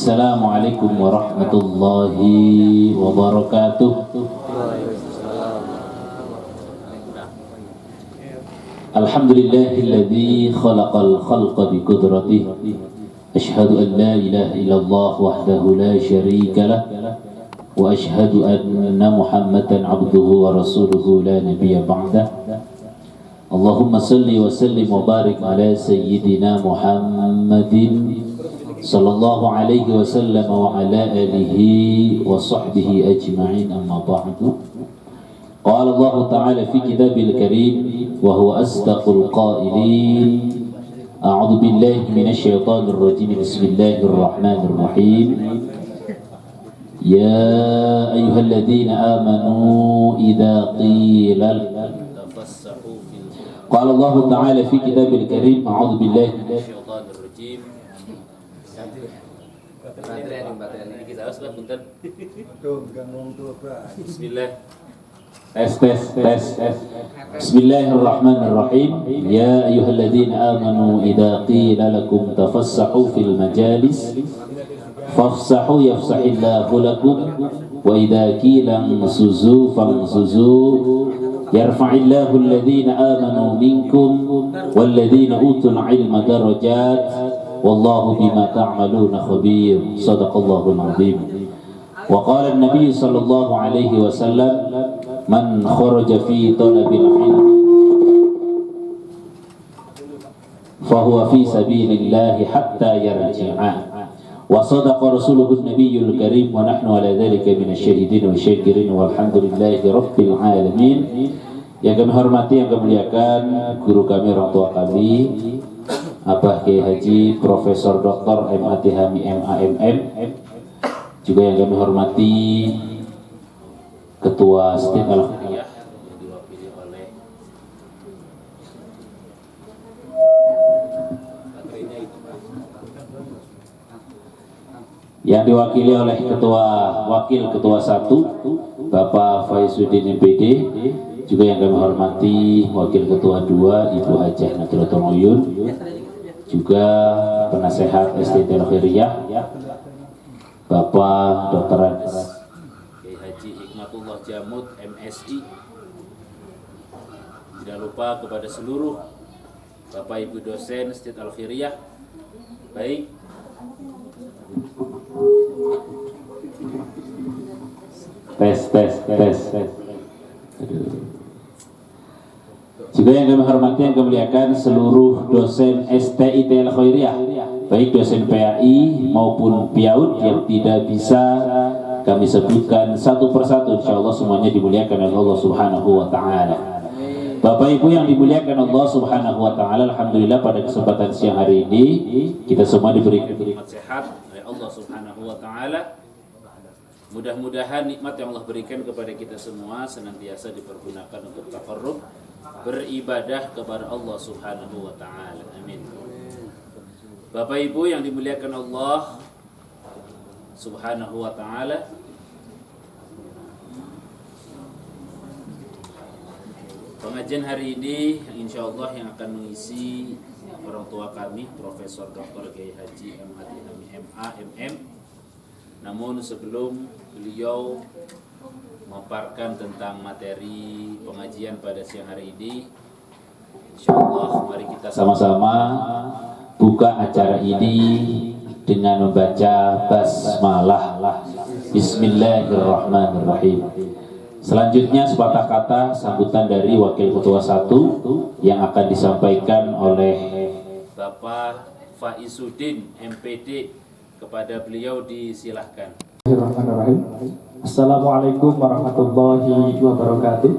Assalamualaikum warahmatullahi wabarakatuh. Alhamdulillahilladzi khalaqal khalqa biqudratihi. Ashhadu an la ilaha illallah wahdahu la syarika lah. Wa ashhadu anna Muhammadan abduhu wa rasuluhu la nabiyya ba'dah. Allahumma salli wa sallim wa barik ala sayyidina Muhammadin sallallahu alaihi wasallam wa ala alihi wa sahbihi ajma'in, amma ba'du. Qala Allah ta'ala fi kitabil karim wa huwa asdaqul qailin. A'udzu billahi minasy syaithanir rajim. Bismillahirrahmanirrahim. Ya ayyuhalladzina amanu idza qila Qala Allah ta'ala fi kitabil karim. A'udzu billahi minasy syaithanir rajim. Bismillah. Tes. Bismillahirrahmanirrahim. Ya ayyuhalladzina amanu idza qila lakum tafassahu fil majalis fafsahu yafsahillahu lakum wa idza qila ansuzu fansuzu yarfa'illahu alladhina amanu minkum walladhina utul ilma darajat wallahu bima ta'maluna khabir. Shadaqallahul azim. Wa qala an-nabiy sallallahu alaihi wasallam man kharaja fi talabil ilmi fa huwa fi sabilillahi hatta yarji'a. Wa sadaqa rasuluhu an-nabiyyul karim wa nahnu ala dhalika minasyahidin wa syakirin walhamdulillahi rabbil alamin. Yang kami hormati, yang kami muliakan guru kami, orang tua kami, Abah Kiai Haji Profesor Dr. M.A. Tihami M.A.M.M. Juga yang kami hormati Ketua Stin Al-Khiriyah yang diwakili oleh Ketua 1 Bapak Faizuddin MPD. Juga yang kami hormati Wakil Ketua 2 Ibu Hajah Nadratul Uyun, juga penasehat STT Al-Khiriyah Bapak Dr. Kiai Haji Hikmatullah Jamud MSI. Tidak lupa kepada seluruh Bapak Ibu dosen STT Al-Khiriyah. Baik, tes. Juga yang kami hormati, yang kami muliakan seluruh dosen STIT Al-Khairiyah, baik dosen PAI maupun PIAUD yang tidak bisa kami sebutkan satu persatu, insyaallah semuanya dimuliakan oleh Allah Subhanahu wa taala. Bapak Ibu yang dimuliakan Allah Subhanahu wa taala, alhamdulillah pada kesempatan siang hari ini kita semua diberikan nikmat sehat oleh Allah Subhanahu wa taala. Mudah-mudahan nikmat yang Allah berikan kepada kita semua senantiasa dipergunakan untuk taqarrub, beribadah kepada Allah Subhanahu wa taala. Amin. Bapak Ibu yang dimuliakan Allah Subhanahu wa taala, pengajian hari ini insyaallah yang akan mengisi orang tua kami Profesor Dr. Kiai Haji M.A.M.M. Namun sebelum beliau memaparkan tentang materi pengajian pada siang hari ini, insyaallah mari kita sama-sama buka acara ini dengan membaca basmalah. Bismillahirrahmanirrahim. Selanjutnya sepatah kata sambutan dari Wakil Ketua 1 yang akan disampaikan oleh Bapak Faizuddin MPD. Kepada beliau disilahkan. Bismillahirrahmanirrahim. Assalamualaikum warahmatullahi wabarakatuh.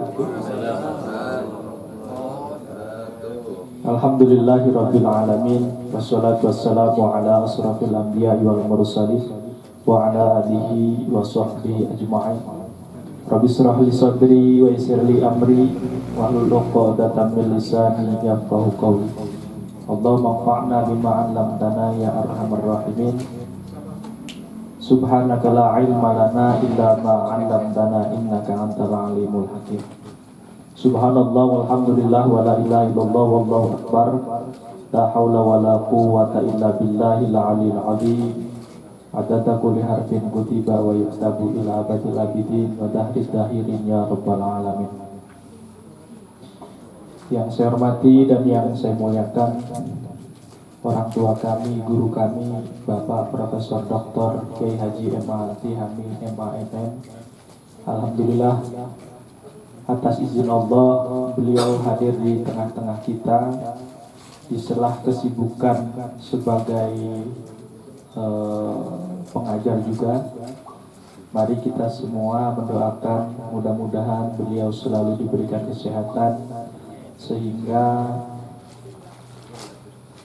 Alhamdulillahirabbil alamin, wassalatu wassalamu ala asrafil anbiya'i wal mursalin wa ala alihi wa sahbihi ajma'in. Rabbi shrah li sadri wa yassir li amri wahlul 'uqdatam min lisani yafqahu qawli. Allahumma anfa'na bima 'allamtana ya arhamar rahimin. Subhanaka la ilma lana illa ma 'allamtana innaka antal alimul hakim. Subhanallah walhamdulillah wa la ilaha illallah wallahu akbar. La haula wa la quwwata illa billahil aliyil azim. adada kulli harfin kutiba wa yuktabu ila abadil abidin wa dahris dahirin ya rabbal alamin. Yang saya hormati dan yang saya muliakan orang tua kami, guru kami, Bapak Profesor Dr. Kiai Haji M.A. Tihami M.A.M.M. Alhamdulillah atas izin Allah beliau hadir di tengah-tengah kita di sela kesibukan sebagai pengajar juga. Mari kita semua mendoakan mudah-mudahan beliau selalu diberikan kesehatan sehingga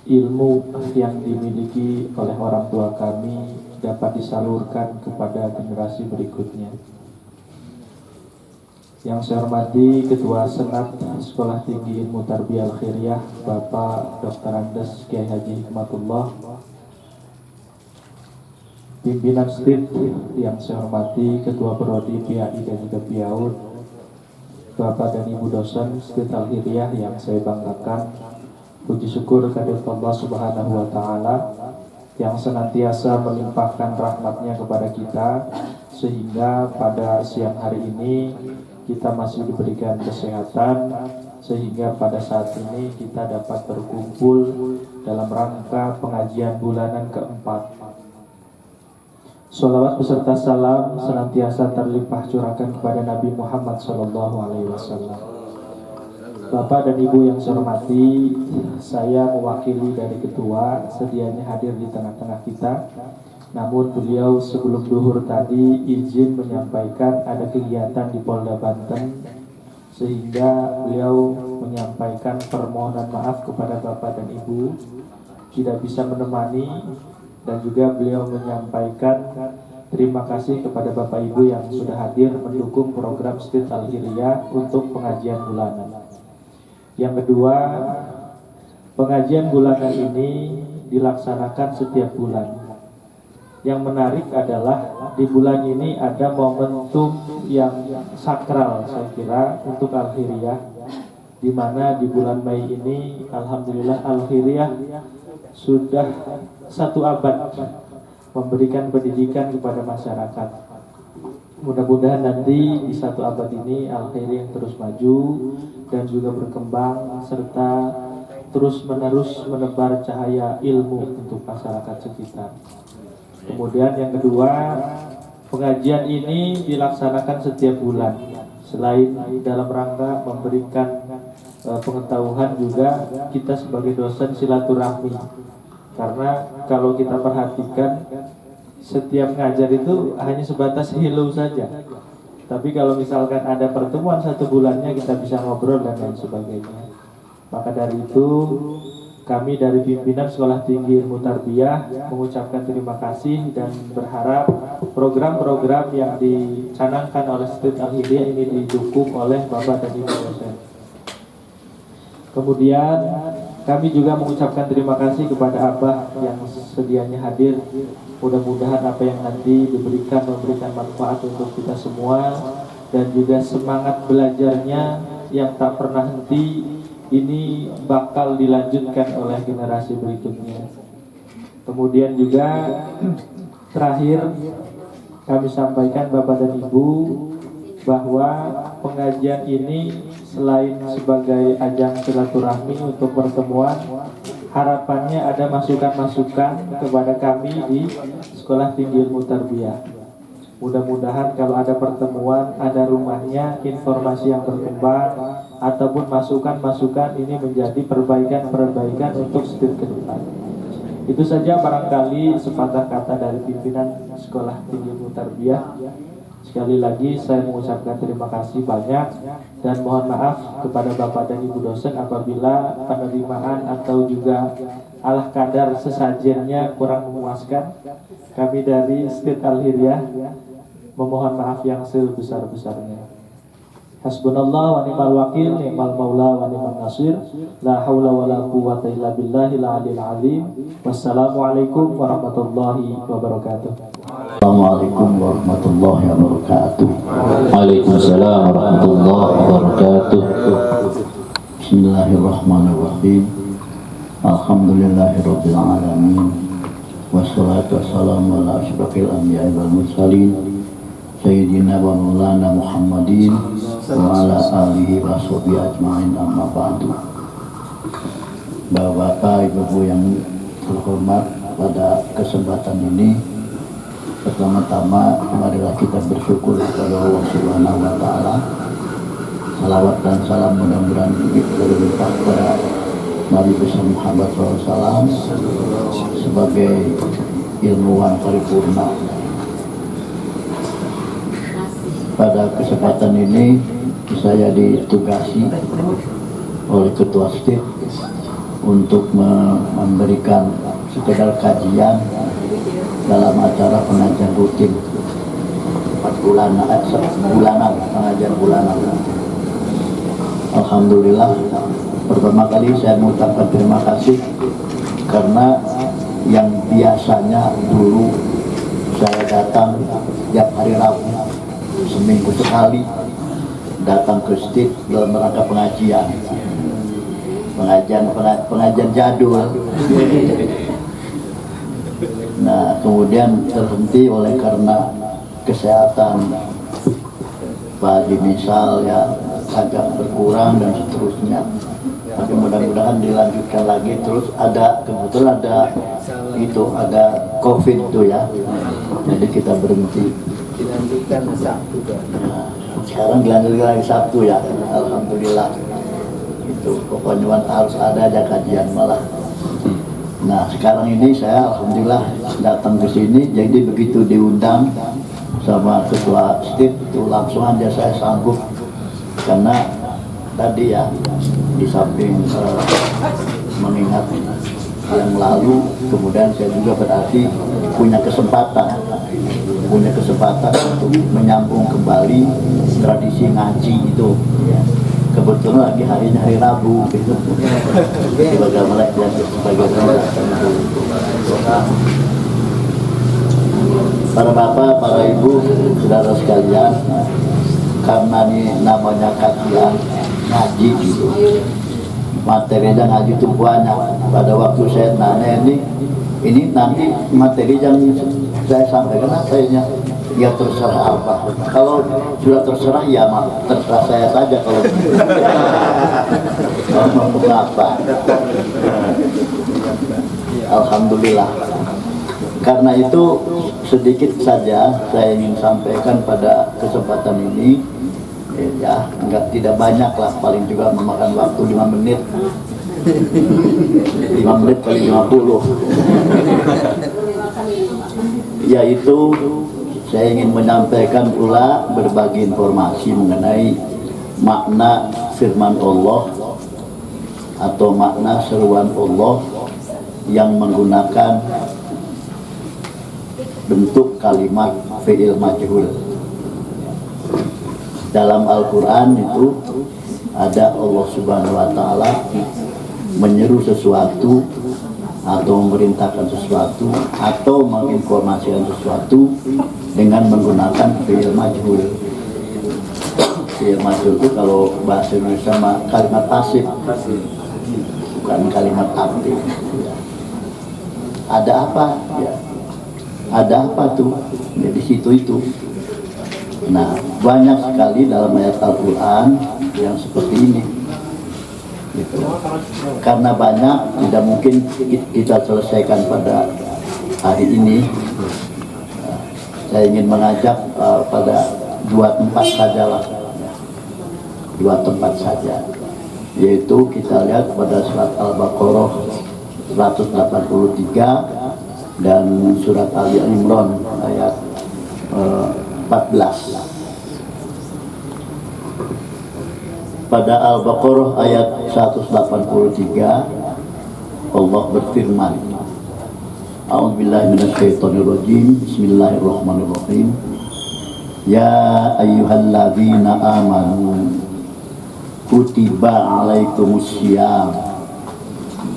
ilmu yang dimiliki oleh orang tua kami dapat disalurkan kepada generasi berikutnya. Yang saya hormati Ketua Senat Sekolah Tinggi Ilmu Tarbiyah Al-Khairiyah Bapak Dr. Andes Kiai Haji Hikmatullah, pimpinan STID yang saya hormati Ketua Prodi PAI dan juga PIAUD, Bapak dan Ibu dosen STID Al-Khairiyah yang saya banggakan, puji syukur kehadirat Allah Subhanahu wa Ta'ala yang senantiasa melimpahkan rahmatnya kepada kita sehingga pada siang hari ini kita masih diberikan kesehatan sehingga pada saat ini kita dapat berkumpul dalam rangka pengajian bulanan keempat. Sholawat beserta salam senantiasa terlimpah curahkan kepada Nabi Muhammad SAW. Bapak dan Ibu yang saya hormati, saya mewakili dari Ketua sedianya hadir di tengah-tengah kita. Namun beliau sebelum duhur tadi izin menyampaikan ada kegiatan di Polda Banten sehingga beliau menyampaikan permohonan maaf kepada Bapak dan Ibu tidak bisa menemani, dan juga beliau menyampaikan terima kasih kepada Bapak Ibu yang sudah hadir mendukung program STID Al-Khairiyah untuk pengajian bulanan. Yang kedua, pengajian bulanan ini dilaksanakan setiap bulan. Yang menarik adalah di bulan ini ada momentum yang sakral saya kira untuk Al-Khairiyah, di mana di bulan Mei ini Alhamdulillah Al-Khairiyah sudah 1 abad memberikan pendidikan kepada masyarakat. Mudah-mudahan nanti di 1 abad ini Al-Khairiyah terus maju dan juga berkembang serta terus-menerus menebar cahaya ilmu untuk masyarakat sekitar. Kemudian yang kedua, pengajian ini dilaksanakan setiap bulan. Selain dalam rangka memberikan pengetahuan juga kita sebagai dosen silaturahmi. Karena kalau kita perhatikan setiap ngajar itu hanya sebatas hello saja. Tapi kalau misalkan ada pertemuan 1 bulannya kita bisa ngobrol dan lain sebagainya. Maka dari itu kami dari pimpinan Sekolah Tinggi Ilmu Tarbiyah mengucapkan terima kasih dan berharap program-program yang dicanangkan oleh STID Al-Khairiyah ini didukung oleh Bapak dan Ibu dosen. Kemudian kami juga mengucapkan terima kasih kepada Abah yang sedianya hadir. Mudah-mudahan apa yang nanti memberikan manfaat untuk kita semua dan juga semangat belajarnya yang tak pernah henti ini bakal dilanjutkan oleh generasi berikutnya. Kemudian juga terakhir kami sampaikan Bapak dan Ibu bahwa pengajian ini selain sebagai ajang silaturahmi untuk pertemuan, harapannya ada masukan-masukan kepada kami di Sekolah Tinggi Ilmu Tarbiyah. Mudah-mudahan kalau ada pertemuan, ada rumahnya, informasi yang berkembang ataupun masukan-masukan ini menjadi perbaikan-perbaikan untuk STID ke depan. Itu saja barangkali sepatah kata dari pimpinan Sekolah Tinggi Ilmu Tarbiyah. Sekali lagi saya mengucapkan terima kasih banyak dan mohon maaf kepada Bapak dan Ibu dosen apabila penerimaan atau juga alah kadar sesajennya kurang memuaskan. Kami dari STID Al-Khairiyah memohon maaf yang sebesar-besarnya. Hasbunallah wa ni'mal wakil, ni'mal maula wa ni'mal nasir. La haula wa la quwwata illa billahil aliyil azim. Wassalamualaikum warahmatullahi wabarakatuh. Assalamualaikum warahmatullahi wabarakatuh. Waalaikumsalam warahmatullahi wabarakatuh. Bismillahirrahmanirrahim. Alhamdulillahirabbil alamin. wassalatu wassalamu ala asyrafil anbiya'i wal mursalin sayyidina wa maulana Muhammadin wa ala alihi wa sahbihi ajma'in, amma ba'du. Bapak-bapak, ibu-ibu yang terhormat, pada kesempatan ini pertama-tama marilah kita bersyukur kepada Allah Subhanahu wa taala. Salawat dan salam mudah-mudahan berlimpah kepada Nabi besar Muhammad SAW sebagai ilmuwan paripurna. Pada kesempatan ini saya ditugasi oleh Ketua STIP untuk memberikan sekedar kajian dalam acara pengajian rutin 4 bulanan, pengajian bulanan. Alhamdulillah, pertama kali saya mengucapkan terima kasih karena yang biasanya dulu saya datang tiap hari Rabu, seminggu sekali datang ke STIP dalam rangka pengajian jadul. Nah, kemudian terhenti oleh karena kesehatan Pak Haji Misal ya agak berkurang dan seterusnya. Tapi mudah-mudahan dilanjutkan lagi. Terus kebetulan ada COVID itu ya. Jadi kita berhenti. Dilanjutkan Sabtu. Nah, sekarang dilanjutkan lagi Sabtu ya. Alhamdulillah. Itu pokoknya harus ada aja kajian malah. Nah, sekarang ini saya alhamdulillah datang ke sini, jadi begitu diundang sama Ketua STIP itu langsung aja saya sanggup, karena tadi ya di samping mengingat yang lalu, kemudian saya juga berarti punya kesempatan untuk menyambung kembali tradisi ngaji itu. Kebetulan lagi harinya hari Rabu gitu. Bagaimana para bapak, para ibu, saudara sekalian, karena ini namanya kajian ngaji gitu, materi yang ngaji itu banyak. Pada waktu saya nanya ini nanti materi yang saya sampaikan apa ini? Ya terserah apa. Kalau sudah terserah ya terserah saya saja kalau ngomong apa. Alhamdulillah. Karena itu sedikit saja saya ingin sampaikan pada kesempatan ini. Ya, tidak banyak lah, paling juga memakan waktu 5 menit. 5 menit kali 50. Yaitu saya ingin menyampaikan pula berbagi informasi mengenai makna firman Allah atau makna seruan Allah yang menggunakan bentuk kalimat fi'il majhul. Dalam Al-Quran itu ada Allah Subhanahu wa Ta'ala menyeru sesuatu atau memerintahkan sesuatu atau menginformasikan sesuatu dengan menggunakan fi'il majhul. Fi'il majhul itu kalau bahasa Indonesia kalimat pasif, bukan kalimat aktif. Ada apa? Ya. Ada apa tuh? Ya, di situ itu. Nah, banyak sekali dalam ayat Al-Quran yang seperti ini. Gitu. Karena banyak, tidak mungkin kita selesaikan pada hari ini. Saya ingin mengajak pada 2 tempat sajalah, 2 tempat saja, yaitu kita lihat pada surat Al-Baqarah 183 dan surat Ali Imran ayat 14. Pada Al-Baqarah ayat 183 Allah berfirman, A'udzubillahi minasyaitonirrajim, Bismillahirrahmanirrahim. Ya ayyuhalladzina amanu kutiba alaikumussyiyam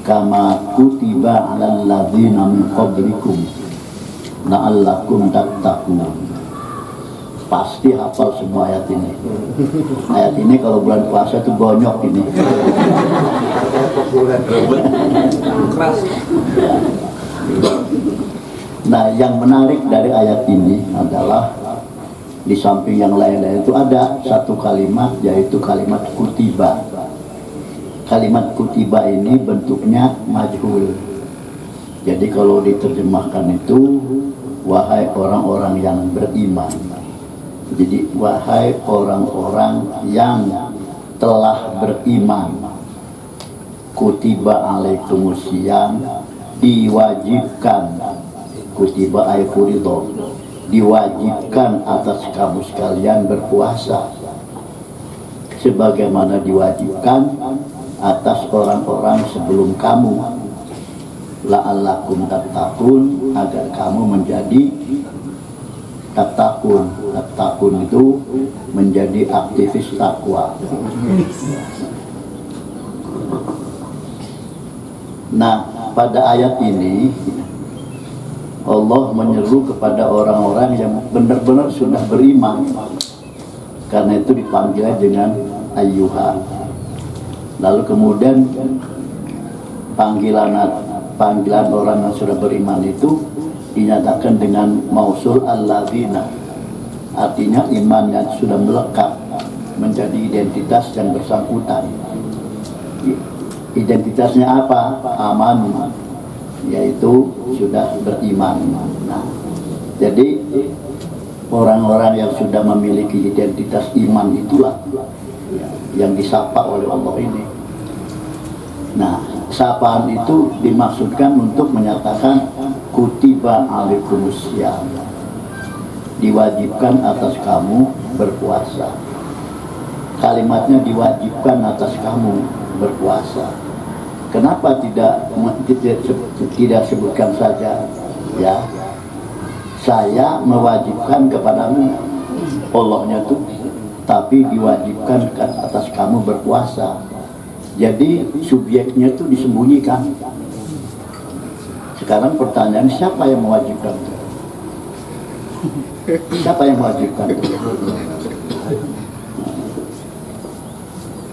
kama kutiba alal ladzina min qablikum la'allakum tattaqun. Pasti hafal semua ayat ini. Ayat ini kalau bulan puasa itu bonyok ini. Nah, yang menarik dari ayat ini adalah di samping yang lain-lain itu ada satu kalimat, yaitu kalimat kutiba. Kalimat kutiba ini bentuknya majhul. Jadi kalau diterjemahkan itu, wahai orang-orang yang beriman. Jadi wahai orang-orang yang telah beriman, kutiba alaikumusiyam, diwajibkan, kutiba ayfurido, diwajibkan atas kamu sekalian berpuasa sebagaimana diwajibkan atas orang-orang sebelum kamu, la'allakum tattaqun, agar kamu menjadi tattaqun. Tattaqun itu menjadi aktivis takwa. Nah, pada ayat ini Allah menyeru kepada orang-orang yang benar-benar sudah beriman. Karena itu dipanggil dengan ayyuha. Lalu kemudian panggilan orang yang sudah beriman itu dinyatakan dengan mausul alladzina. Artinya iman yang sudah melekat menjadi identitas yang bersangkutan. Identitasnya apa? Amanu, yaitu sudah beriman. Nah, jadi orang-orang yang sudah memiliki identitas iman itulah yang disapa oleh Allah ini. Nah, sapaan itu dimaksudkan untuk menyatakan kutiba alaikumusiyam, diwajibkan atas kamu berpuasa. Kalimatnya diwajibkan atas kamu berpuasa. Kenapa tidak sebutkan saja, ya, saya mewajibkan kepadamu, Allahnya tuh, tapi diwajibkan atas kamu berpuasa. Jadi subjeknya itu disembunyikan. Sekarang pertanyaan, siapa yang mewajibkan itu? Siapa yang mewajibkan itu?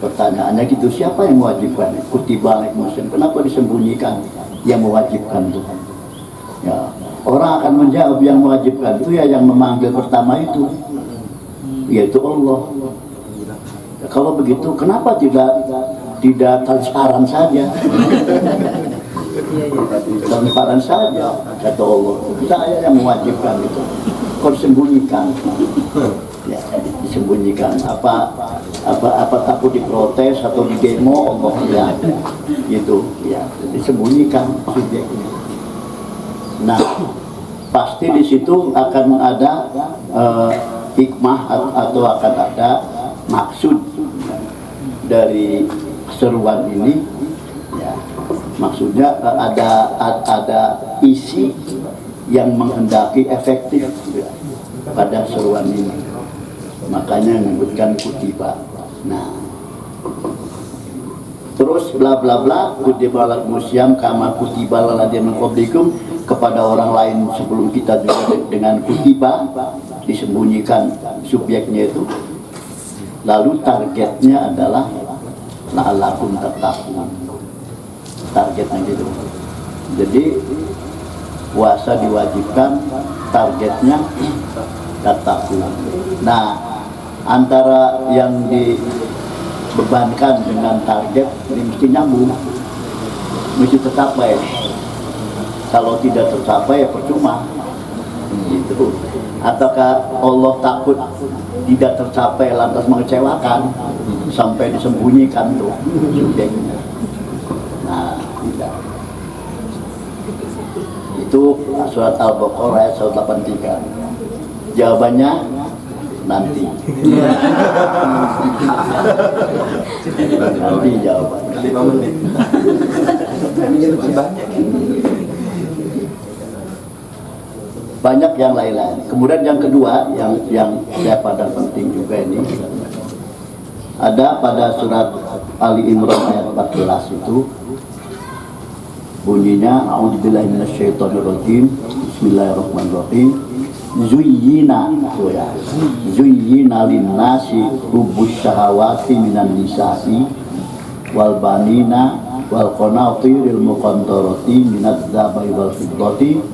Pertanyaannya gitu, siapa yang mewajibkan? Kutiba alaikumusiyam, kenapa disembunyikan yang mewajibkan itu? Ya, orang akan menjawab yang mewajibkan itu ya yang memanggil pertama itu, yaitu Allah. Ya, kalau begitu, kenapa tidak transparan saja? Transparan saja, kata Allah. Saya yang mewajibkan itu. Kok disembunyikan? Ya, disembunyikan. Apa takut diprotes atau di demo? Allah ya, gitu. Ya, disembunyikan subjeknya. Nah, pasti di situ akan ada hikmah atau akan ada maksud dari seruan ini, ya, maksudnya ada isi yang menghendaki efektif pada seruan ini, makanya menyebutkan kutiba. Nah, terus bla bla bla, kutiba alaikumusiyam kama kutiba alal ladzina min qablikum, kepada orang lain sebelum kita juga dengan kutiba, disembunyikan subjeknya itu. Lalu targetnya adalah la'allakum tattaqun. Targetnya gitu. Jadi puasa diwajibkan, targetnya tattaqun. Nah, antara yang dibebankan dengan target ini mesti nyambung, mesti tercapai. Kalau tidak tercapai ya percuma. Gitu. Ataukah Allah takut tidak tercapai lantas mengecewakan sampai disembunyikan tuh subjeknya? Nah, tidak. Itu surat Al-Baqarah ayat 183. Jawabannya nanti. Nanti jawabannya. 5 menit. Banyak yang lain-lain. Kemudian yang kedua yang saya pada penting juga ini, ada pada surat Ali Imran ayat 14 itu bunyinya a'udzubillahi minasyaitonirrajim, bismillahirrahmanirrahim, zuyyina linnasi hubbus syahawati minan nisa'i wal banina wal qanatiril muqantarati minadz dzahabi wal fiddati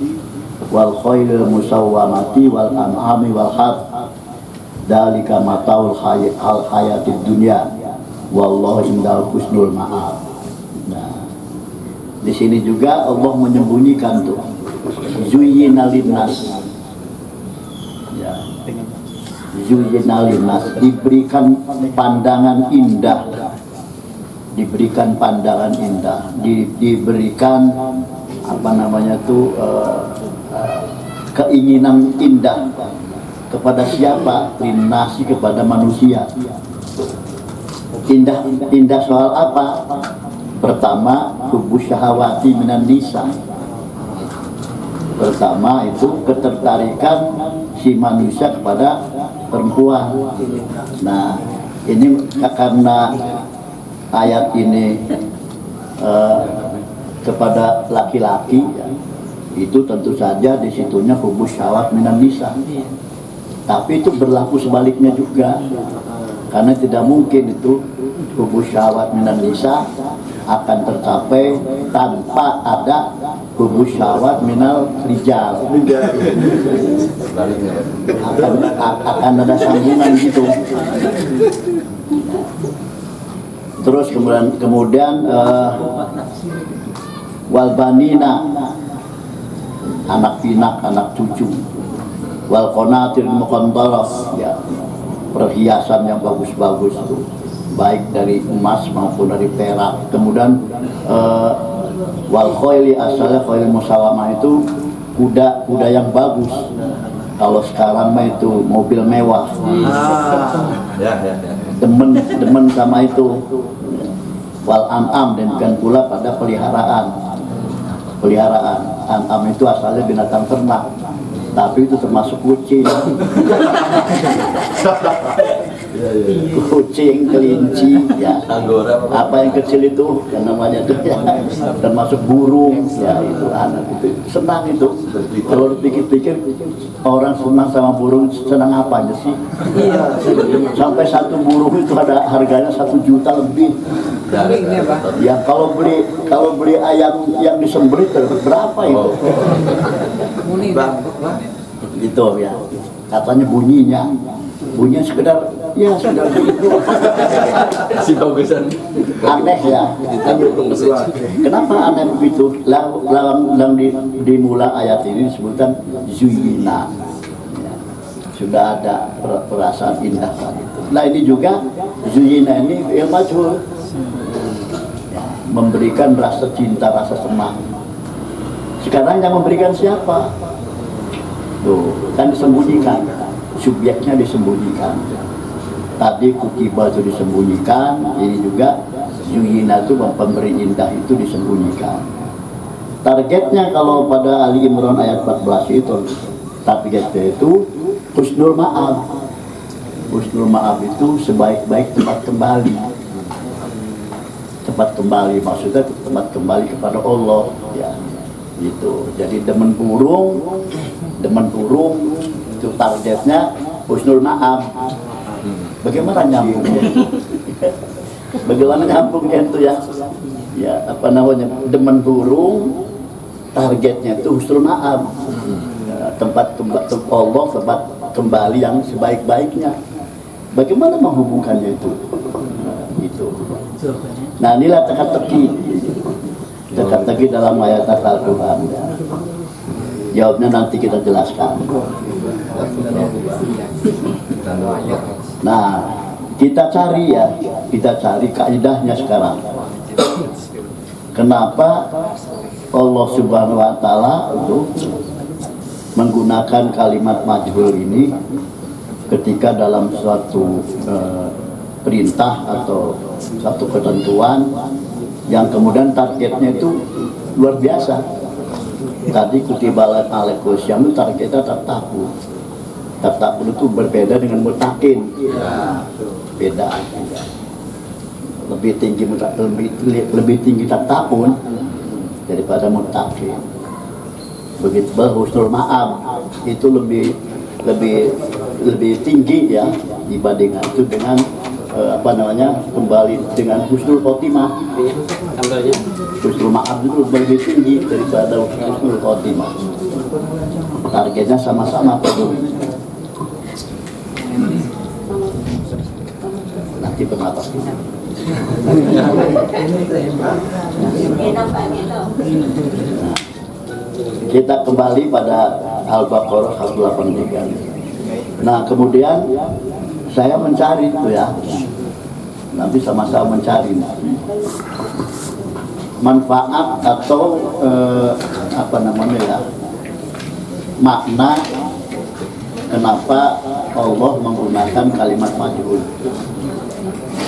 wal khairil musawwamati wal an'ami wal harth dalika mataul hayatid dunya wallahu indal husnul ma'ab. Nah, di sini juga Allah menyembunyikan tuh zuyyina linnas, ya, zuyyina linnas, diberikan pandangan indah, diberikan pandangan indah, diberikan apa namanya tuh keinginan indah kepada siapa? Linnasi, kepada manusia. Indah soal apa? Pertama, hubbu syahawati minan nisa. Pertama itu ketertarikan si manusia kepada perempuan. Nah, ini karena ayat ini kepada laki-laki, ya, itu tentu saja disitunya hubbu syahwat minan nisa. Tapi itu berlaku sebaliknya juga, karena tidak mungkin itu hubbu syahwat minan nisa akan tercapai tanpa ada hubbu syahwat minal rijal. Akan ada sambungan gitu. Terus kemudian wal banina, anak pinak, anak cucu, wal qanatir muqantarah, ya, perhiasan yang bagus-bagus itu, baik dari emas maupun dari perak. Kemudian wal khayli, asalnya khayli musawamah itu kuda yang bagus. Kalau sekarang mah itu mobil mewah. Demen sama itu. Wal an'am, dan pula pada peliharaan. An'am itu asalnya binatang ternak, tapi itu termasuk kucing. Kucing, kelinci, ya, apa yang kecil itu yang namanya itu, ya, termasuk burung, ya, itu anak itu senang itu. Kalau dipikir-pikir, orang senang sama burung, senang apanya sih? Sampai satu burung itu ada harganya 1 juta lebih. Ya, kalau beli ayam yang disembelih berapa itu? Gitu ya, katanya bunyinya sekedar, ya sudah begitu. Si bagusan Aneh ya. Kenapa aneh begitu? Dalam dimulai ayat ini disebutkan zuyyina, ya, sudah ada perasaan indah tadi. Nah, ini juga zuyyina ini yang majhul, ya, memberikan rasa cinta, rasa semangat. Sekarang yang memberikan siapa? Tuh, kan disembunyikan, subjeknya disembunyikan. Tadi kutiba itu disembunyikan, ini juga zuyyina itu pemberi indah itu disembunyikan. Targetnya kalau pada Ali Imran ayat 14 itu, targetnya itu husnul ma'ab. Husnul ma'ab itu sebaik-baik tempat kembali. Tempat kembali maksudnya tempat kembali kepada Allah, ya. Gitu. Jadi demen burung itu targetnya husnul ma'ab. Bagaimana nyambungnya itu? Bagaimana nyambungnya itu, ya? Ya, apa namanya? Demen burung, targetnya itu husnul ma'ab. Ya, tempat Allah, tempat kembali yang sebaik-baiknya. Bagaimana menghubungkannya itu? Nah, itu. Nah, inilah teka-teki dalam ayat Al-Quran, ya. Jawabnya nanti kita jelaskan. Nah, kita cari kaidahnya sekarang. Kenapa Allah Subhanahu wa Ta'ala itu menggunakan kalimat majhul ini ketika dalam suatu perintah atau satu ketentuan yang kemudian targetnya itu luar biasa. Tadi kutiba alaikusyam itu targetnya tertakut. Tertakut itu berbeda dengan mutakin. Beda. Lebih tinggi tertakut daripada mutakin. Begitu husnul ma'ab itu lebih tinggi, ya, dibandingkan itu dengan kembali dengan husnul khotimah. Husnul maaf itu lebih tinggi daripada husnul khotimah. Targetnya sama-sama tuh. Nanti bernapas kita. Kita kembali pada Al-Baqarah 183. Nah, kemudian saya mencari itu ya, nanti sama-sama mencari manfaat atau makna kenapa Allah menggunakan kalimat majhul.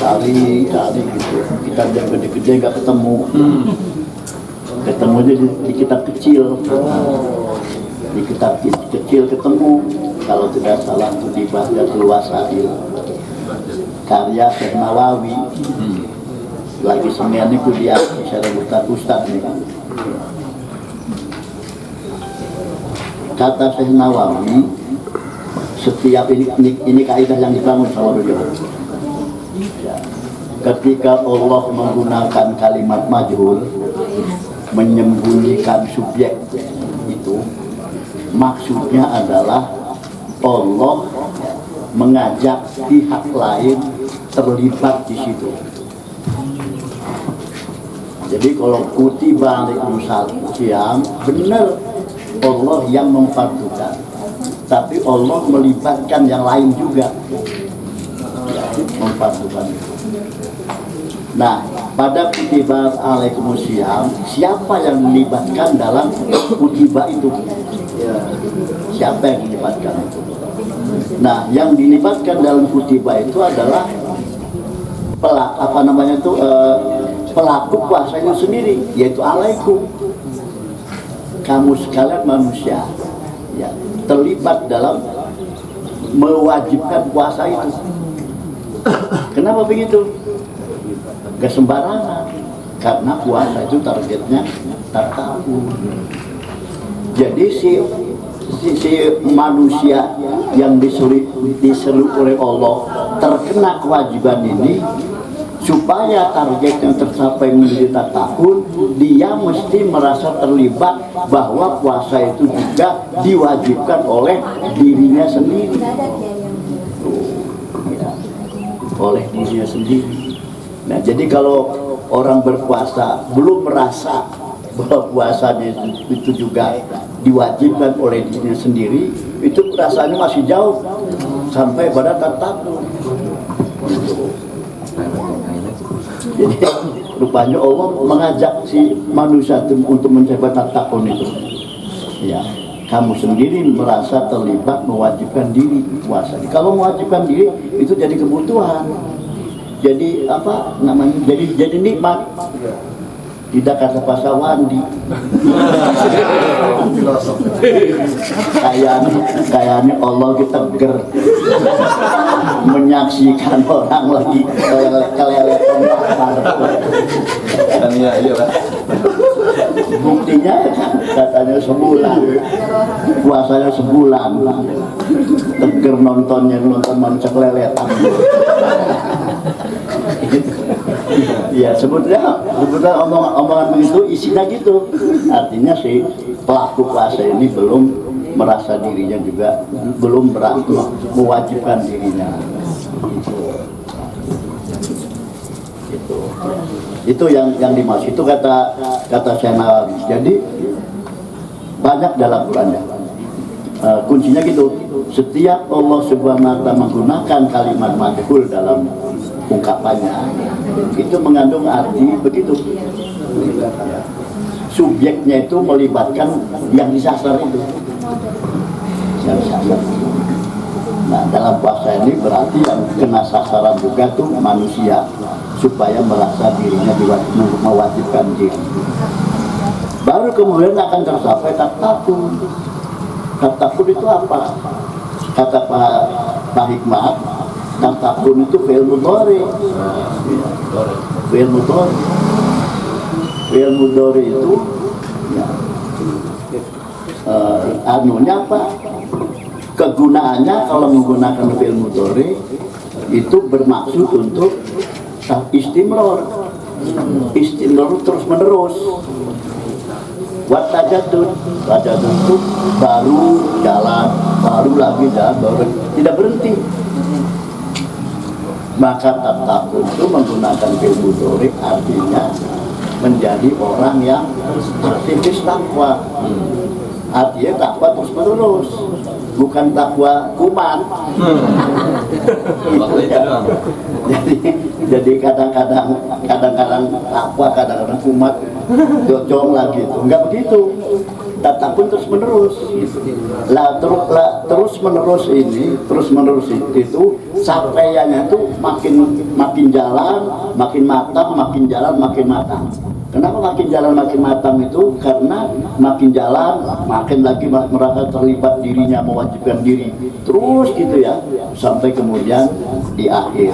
Kali gitu, kita yang gede-gede nggak ketemu, ketemunya di kitab kecil, di kitab kecil ketemu. Kalau tidak salah itu di Bahjatul Wasail karya Syekh Nawawi. Lagi semen itu dia secara ustad nih. Kata Syekh Nawawi, setiap ini kaidah yang dibangun sama beliau. Ya. Ketika Allah menggunakan kalimat majhul, menyembunyikan subjek itu, maksudnya adalah Allah mengajak pihak lain terlibat di situ. Jadi kalau kutiba alaikumusiyam, benar Allah yang memfardukan, tapi Allah melibatkan yang lain juga memfardukan. Nah, pada kutiba alaikumusiyam, siapa yang melibatkan dalam kutiba itu? Siapa yang dilibatkan itu? Nah, yang dilibatkan dalam kutiba itu adalah pelaku puasanya sendiri, yaitu alaikum. Kamu sekalian manusia, ya, terlibat dalam mewajibkan puasa itu. Kenapa begitu? Gak sembarangan, karena puasa itu targetnya tertentu. Jadi si manusia yang disuruh oleh Allah terkena kewajiban ini, supaya target yang tercapai menjadi tahun, dia mesti merasa terlibat bahwa puasa itu juga diwajibkan oleh dirinya sendiri. Oleh dirinya sendiri. Nah, jadi kalau orang berpuasa belum merasa bahwa puasanya itu juga diwajibkan oleh dirinya sendiri, itu rasanya masih jauh sampai pada takut. Jadi rupanya Allah mengajak si manusia untuk mencapai takun itu. Ya, kamu sendiri merasa terlibat mewajibkan diri puasa. Kalau mewajibkan diri itu jadi kebutuhan. Jadi apa namanya? Jadi nikmat. Tidak kata pasal wandi. Kayaknya Allah kita ger menyaksikan orang lagi keleletan lapar. Iya Pak. Buktinya kan katanya sebulan, puasanya sebulan, teger nonton mancek leletan. Ya sebetulnya omongan begitu isinya gitu. Artinya si pelaku puasa ini belum merasa dirinya juga belum mewajibkan dirinya. Itu yang dimaksud. Itu kata Syekh Nawawi. Jadi banyak dalam Qurannya. Kuncinya gitu. Setiap Allah Subhanahu wa ta'ala menggunakan kalimat majhul dalam ungkapannya, itu mengandung arti begitu. Subjeknya itu melibatkan yang disasar itu. Yang disasar. Nah, dalam puasa ini berarti yang kena sasaran juga tuh manusia, supaya merasa dirinya mewajibkan diri. Baru kemudian akan tercapai takun. Takun itu apa? Kata Pak Hikmat, takun itu fi'il mudhari. Fi'il mudhari. Fi'il mudhari itu ya, anunya apa? Kegunaannya kalau menggunakan fi'il mudhari itu bermaksud untuk istimror terus menerus. Wat tajadud itu baru jalan, baru lagi jalan, baru tidak berhenti. Maka tatakun itu menggunakan ilmu dori, artinya menjadi orang yang aktivis takwa. Artinya takwa terus menerus, bukan takwa kuman. Jadi kadang-kadang takwa, kadang-kadang kumat, jocong lagi itu. Enggak begitu. Tatakun terus menerus. Terus menerus itu sampaiannya itu makin jalan, makin matang, makin jalan, makin matang. Kenapa makin jalan makin matang itu? Karena makin jalan makin lagi merasa terlibat dirinya, mewajibkan diri terus gitu ya, sampai kemudian di akhir.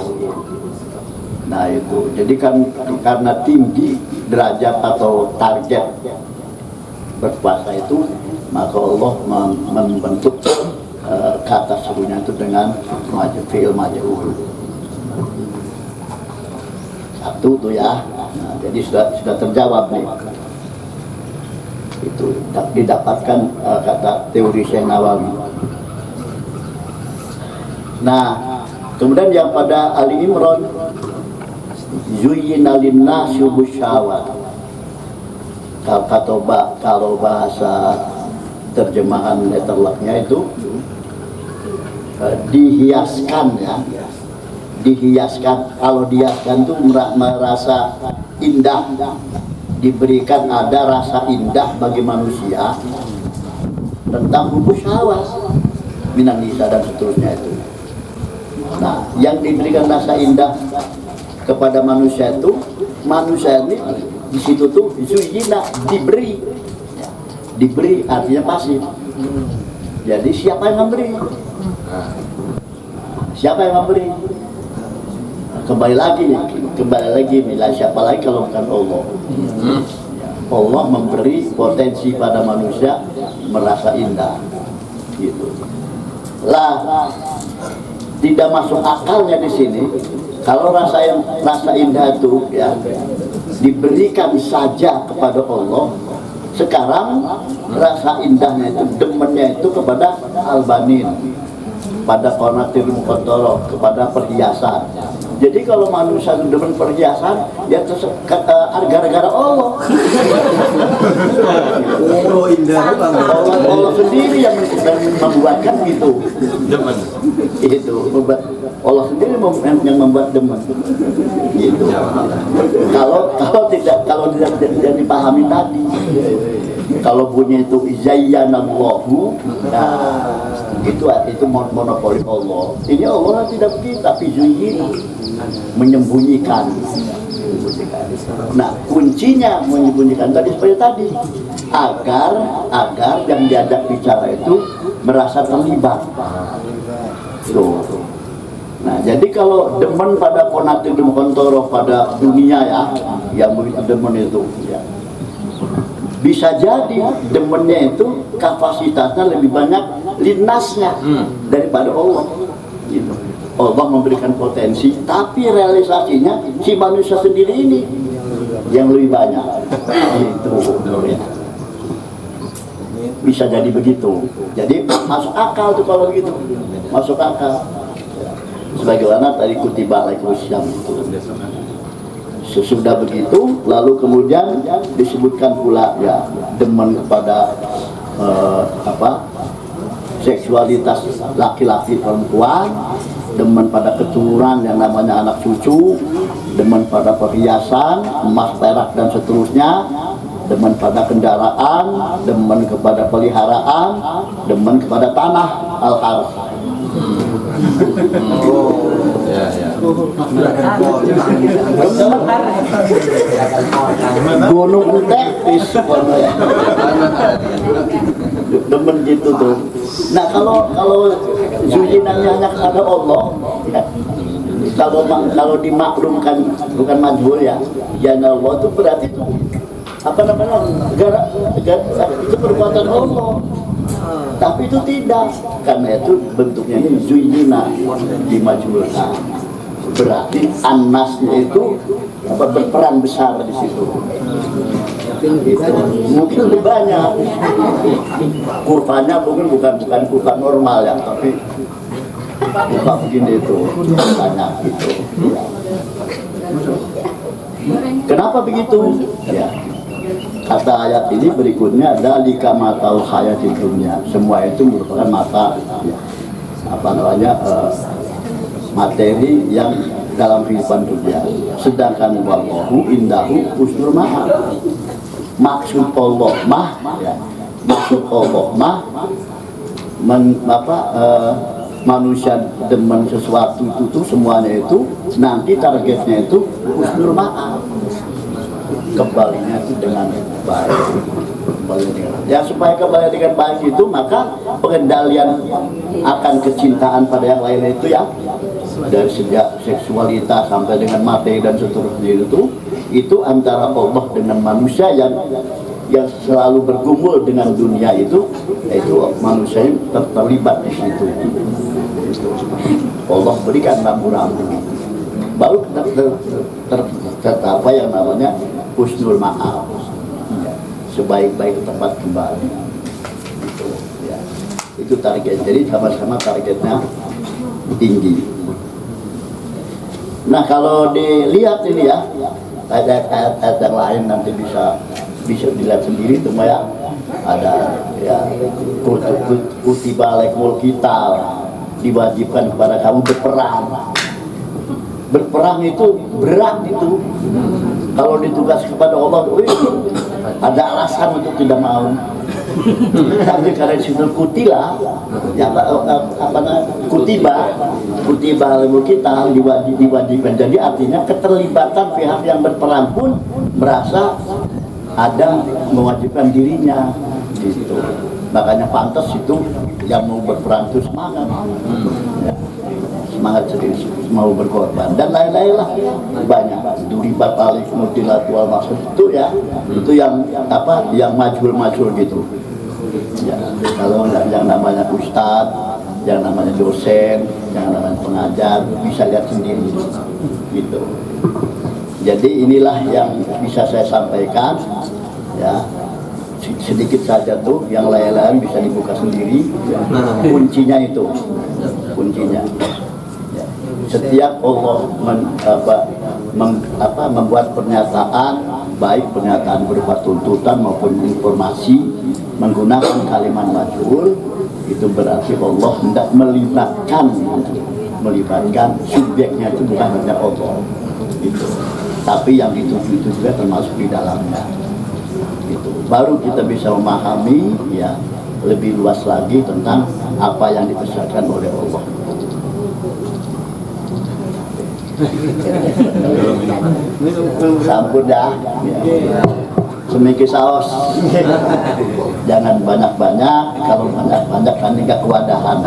Nah itu, jadi kan karena tinggi derajat atau target berpuasa itu, maka Allah membentuk kata serunya itu dengan fi'il majhul. Satu tuh ya. Nah, jadi sudah terjawab nih. Itu didapatkan kata teori Syekh Nawawi. Nah, kemudian yang pada Ali Imran, zuyyina lin-nasi bisyahawat. Kalau bahasa terjemahan letterlocknya itu dihiaskan ya. Dihiaskan, kalau dihiaskan itu merasa indah, diberikan ada rasa indah bagi manusia tentang hubus syahwat minan nisa dan seterusnya itu. Nah, yang diberikan rasa indah kepada manusia itu, manusia ini di situ tuh zuyina, diberi artinya pasif. Jadi siapa yang memberi? Siapa yang memberi? Kembali lagi bila siapa lagi kalau bukan Allah. Allah memberi potensi pada manusia merasa indah gitu. Lah tidak masuk akalnya di sini kalau rasa indah itu ya diberikan saja kepada Allah. Sekarang rasa indahnya itu, demennya itu kepada albanin, pada konatir mukontoro, kepada perhiasan. Jadi kalau manusia demen perhiasan, ya gara-gara Allah. Oh indah banget. Allah sendiri yang membuatkan gitu. Demen. Itu Allah sendiri yang membuat demen. Gitu. Kalau tidak dipahami tadi. Kalau bunyi itu izayyanallahu, nah itu monopoli Allah. Ini Allah tidak begitu, tapi zuyyina, menyembunyikan. Nah, kuncinya menyembunyikan tadi seperti tadi, agar yang diajak bicara itu merasa terlibat. Tuh. Nah, jadi kalau demen pada konatil demokontoro pada dunia ya, yang begitu demen itu ya. Bisa jadi demennya itu kapasitasnya lebih banyak linasnya daripada Allah. Gitu. Allah memberikan potensi, tapi realisasinya si manusia sendiri ini yang lebih banyak. Gitu. Bisa jadi begitu. Jadi masuk akal tuh kalau begitu, masuk akal. Sebagaimana tadi kutiba alaikumussalam itu. Sesudah begitu, lalu kemudian disebutkan pula ya demen kepada seksualitas laki-laki perempuan, demen pada keturunan yang namanya anak cucu, demen pada perhiasan emas, perak dan seterusnya, demen pada kendaraan, demen kepada peliharaan, demen kepada tanah al-harf. Gunung tepis demen gitu tuh. Nah kalau zuyinannya hanya kepada Allah ya, kalau dimaklumkan bukan majhul ya Allah itu berarti itu apa namanya itu perbuatan Allah. Tapi itu tidak, karena itu bentuknya ini zuyina, dimajhulkan. berarti Anasnya itu berperan besar di situ. Itu mungkin lebih banyak. Kurvanya mungkin bukan kurva normal ya, tapi kurva begini itu banyak gitu. Ya. Kenapa begitu? Ya. Kata ayat ini berikutnya, dalika mata'ul hayatid dunya. Semua itu merupakan mata, ya, materi yang dalam kehidupan dunia. Sedangkan wallahu indahu husnul ma'ab. Maksud Allah mah, ya, maksud Allah mah, manusia demen sesuatu itu semuanya itu nanti targetnya itu husnul ma'ab. Kembalinya itu dengan baik. Ya, supaya kembali dengan baik itu, maka pengendalian akan kecintaan pada yang lain itu ya, dari sejak seksualitas sampai dengan materi dan seterusnya itu antara Allah dengan manusia yang selalu bergumul dengan dunia itu manusia terlibat di situ. Allah berikan rambu-rambu, baru tercapai yang namanya husnul ma'ab, sebaik-baik tempat kembali. Itu target. Jadi sama-sama targetnya tinggi. Nah, kalau dilihat ini ya, ayat-ayat yang lain nanti bisa dilihat sendiri tuh ya. Ada ya, kutiba alaikumul qital, diwajibkan kepada kamu berperang. Berperang itu berat itu. Kalau ditugas kepada Allah, ada alasan untuk tidak mau. Tapi karena situ kutilah, ya kutiba kita diwajibkan. Jadi artinya keterlibatan pihak yang berperang pun merasa ada mewajibkan dirinya, gitu. Makanya pantas itu yang mau berperang itu semangat. Ya. Semangat serius, mau berkorban dan lain-lain lah, banyak duribat alik mutilatul maksud itu ya, itu yang majhul gitu ya. Kalau yang namanya ustadz, yang namanya dosen, yang namanya pengajar bisa lihat sendiri gitu. Jadi inilah yang bisa saya sampaikan ya, sedikit saja tuh, yang lain-lain bisa dibuka sendiri ya. Kuncinya itu, kuncinya setiap Allah membuat pernyataan, baik pernyataan berupa tuntutan maupun informasi menggunakan kalimat majhul, itu berarti Allah hendak melibatkan subjeknya itu bukan hanya Allah gitu. Tapi yang dituju itu juga termasuk di dalamnya gitu. Baru kita bisa memahami ya lebih luas lagi tentang apa yang dipesankan oleh Allah. Sampun dah ya. Semiki saus. Jangan banyak-banyak, kalau banyak-banyak kan enggak kewadahan.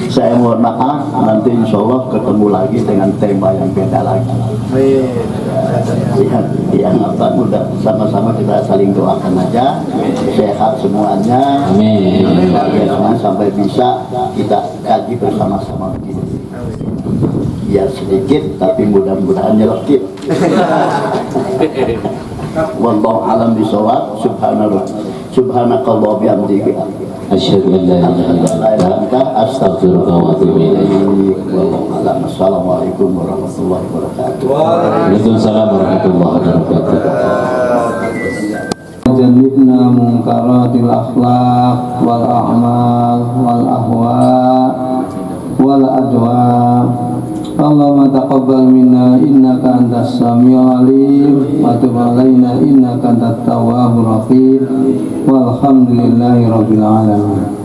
Saya mohon maaf, nanti insya Allah ketemu lagi dengan tema yang beda lagi. Yang udah sama-sama kita saling doakan aja, sehat semuanya. Amin. Sampai bisa kita kaji bersama-sama begini. Ya sedikit, tapi mudah-mudahan nyelekit. Wallahu alam bisawab. Subhanakallah bihamdika asyhadu an la ilaha illa anta astaghfiruka wa atubu ilaik. Wallahu alam. Assalamualaikum warahmatullahi wabarakatuh. Waalaikumsalam warahmatullahi wabarakatuh. Jannibna munkaratil akhlaq wal a'mal wal ahwa wal adwa. Allahumma taqabbal minna innaka antas samiul alim wa tub alaina innaka antat tawwabur rahim. Walhamdulillahi rabbil alamin.